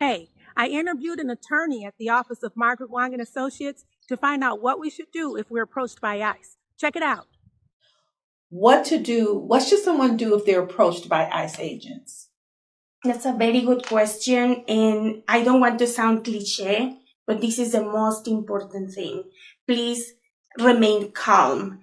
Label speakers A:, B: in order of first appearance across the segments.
A: Hey, I interviewed an attorney at the office of Margaret, Wong and Associates to find out what we should do if we're approached by ICE. Check it out.
B: What should someone do if they're approached by ICE agents?
C: That's a very good question, and I don't want to sound cliche, but this is the most important thing. Please remain calm.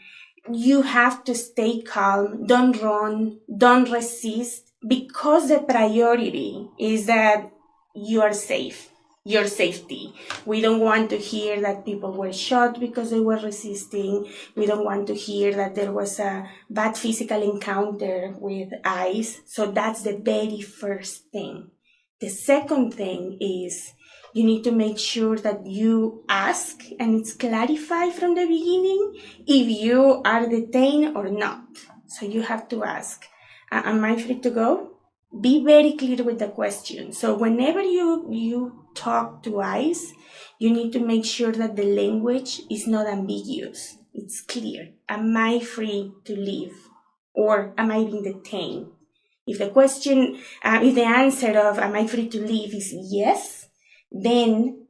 C: You have to stay calm. Don't run. Don't resist, because the priority is that you are safe. Your safety. We don't want to hear that people were shot because they were resisting. We don't want to hear that there was a bad physical encounter with ICE. So that's the very first thing. The second thing is you need to make sure that you ask and it's clarified from the beginning if you are detained or not. So you have to ask, am I free to go? Be very clear with the question. So whenever you talk to ICE, you need to make sure that the language is not ambiguous. It's clear. Am I free to leave? Or am I being detained? If the question, if the answer of am I free to leave is yes, then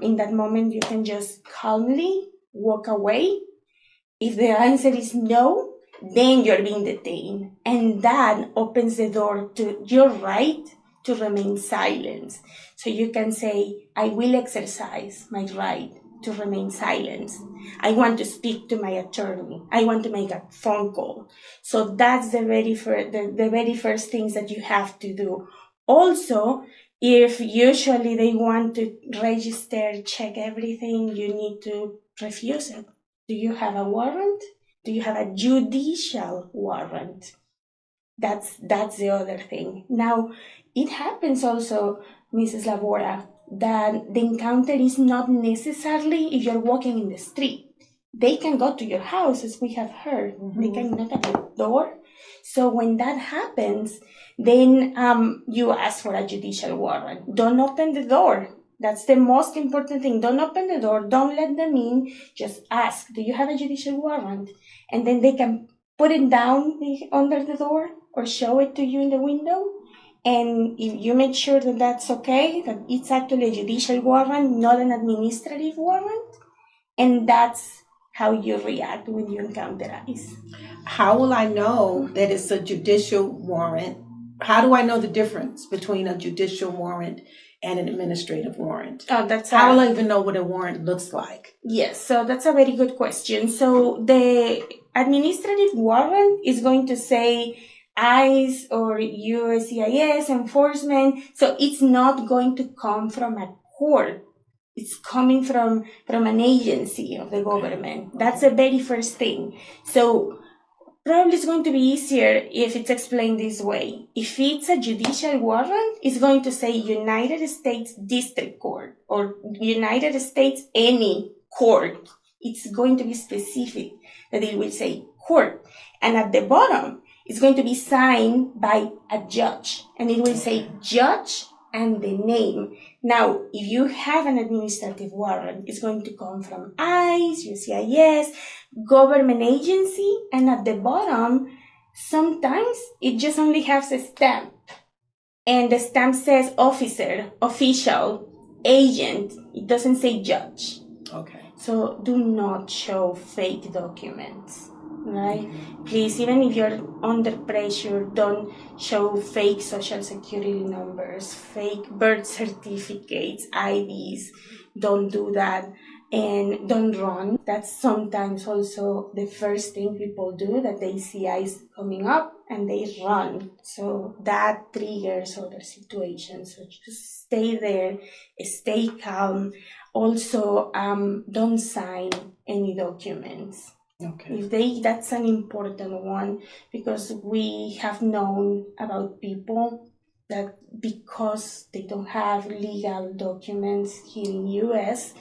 C: in that moment you can just calmly walk away. If the answer is no, then you're being detained. And that opens the door to your right to remain silent. So you can say, I will exercise my right to remain silent. I want to speak to my attorney. I want to make a phone call. So that's the very first things that you have to do. Also, if usually they want to register, check everything, you need to refuse it. Do you have a warrant? Do you have a judicial warrant? That's the other thing. Now, it happens also, Mrs. Labora, that the encounter is not necessarily if you're walking in the street. They can go to your house, as we have heard. Mm-hmm. They can knock at your door. So when that happens, then you ask for a judicial warrant. Don't open the door. That's the most important thing. Don't open the door. Don't let them in. Just ask, do you have a judicial warrant? And then they can put it down under the door or show it to you in the window. And if you make sure that that's okay, that it's actually a judicial warrant, not an administrative warrant, and that's how you react when you encounter ICE.
B: How will I know that it's a judicial warrant? How do I know the difference between a judicial warrant and an administrative warrant?
C: How
B: will I even know what a warrant looks like?
C: Yes, so that's a very good question. So the administrative warrant is going to say ICE or USCIS enforcement. So it's not going to come from a court. It's coming from an agency of the government. That's the very first thing. So probably it's going to be easier if it's explained this way. If it's a judicial warrant, it's going to say United States District Court or United States any court. It's going to be specific that it will say court. And at the bottom, it's going to be signed by a judge. And it will say judge and the name. Now, if you have an administrative warrant, it's going to come from ICE, USCIS, government agency, and at the bottom, sometimes it just only has a stamp. And the stamp says officer, official, agent. It doesn't say judge.
B: Okay.
C: So do not show fake documents. Right? Please, even if you're under pressure, don't show fake social security numbers, fake birth certificates, IDs. Don't do that. And don't run. That's sometimes also the first thing people do, that they see ICE coming up and they run. So that triggers other situations. So just stay there, stay calm. Also, don't sign any documents.
B: Okay.
C: That's an important one, because we have known about people that because they don't have legal documents here in US,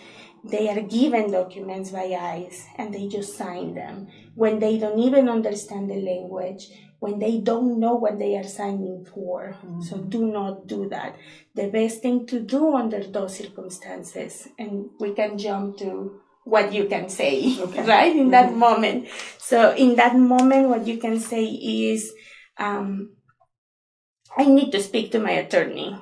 C: they are given documents by ICE and they just sign them when they don't even understand the language, when they don't know what they are signing for. Mm-hmm. So do not do that. The best thing to do under those circumstances, and we can jump to what you can say, okay, right, in that moment. So in that moment, what you can say is, I need to speak to my attorney,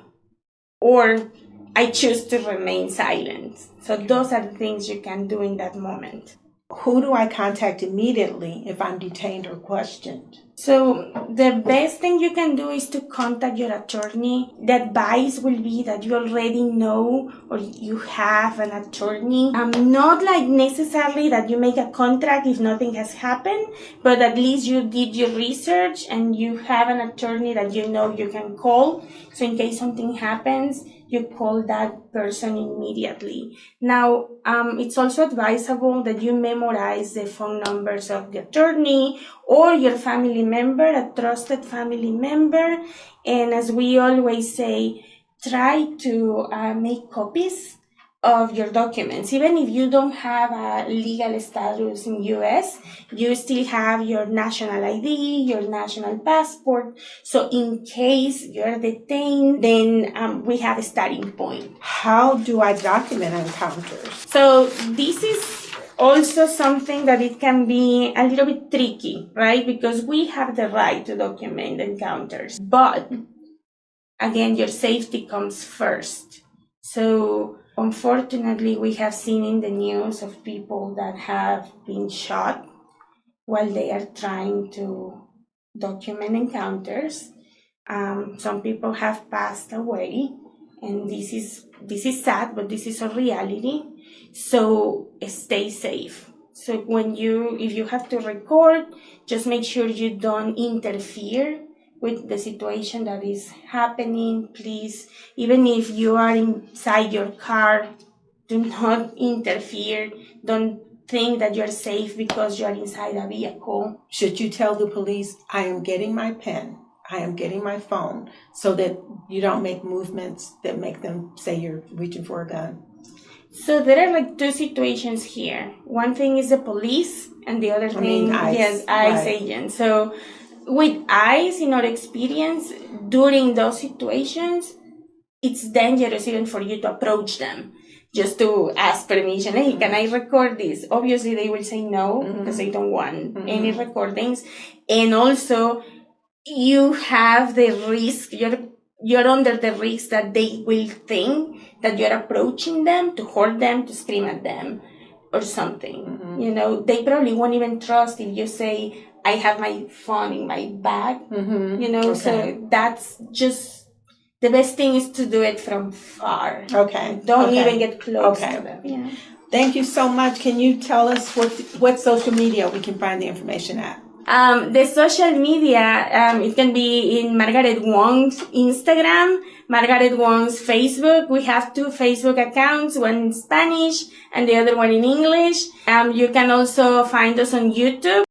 C: or I choose to remain silent. So those are the things you can do in that moment.
B: Who do I contact immediately if I'm detained or questioned?
C: So the best thing you can do is to contact your attorney. The advice will be that you already know or you have an attorney. Not like necessarily that you make a contract if nothing has happened, but at least you did your research and you have an attorney that you know you can call. So in case something happens, you call that person immediately. Now, it's also advisable that you memorize the phone numbers of the attorney or your family member, a trusted family member. And as we always say, try to make copies of your documents. Even if you don't have a legal status in US, you still have your national ID, your national passport. So in case you're detained, then we have a starting point.
B: How do I document encounters?
C: So this is also something that it can be a little bit tricky, right? Because we have the right to document encounters, but again, your safety comes first. So unfortunately, we have seen in the news of people that have been shot while they are trying to document encounters. Some people have passed away, and this is sad, but this is a reality. So stay safe. So if you have to record, just make sure you don't interfere with the situation that is happening. Please, even if you are inside your car, do not interfere. Don't think that you're safe because you're inside a vehicle.
B: Should you tell the police, I am getting my pen, I am getting my phone, so that you don't make movements that make them say you're reaching for a gun?
C: So there are like two situations here. One thing is the police, and the other thing,
B: ICE.
C: ICE agents. So with ICE, in our experience, during those situations, it's dangerous even for you to approach them just to ask permission. Hey, can I record this? Obviously, they will say no because they don't want any recordings. And also, you have the risk, you're under the risk that they will think that you're approaching them to hurt them, to scream at them or something. You know, they probably won't even trust if you say, I have my phone in my bag, you know, so that's just, the best thing is to do it from far.
B: Okay.
C: Don't even get close to them. Yeah.
B: Thank you so much. Can you tell us what social media we can find the information at?
C: The social media, it can be in Margaret Wong's Instagram, Margaret Wong's Facebook. We have two Facebook accounts, one in Spanish and the other one in English. You can also find us on YouTube.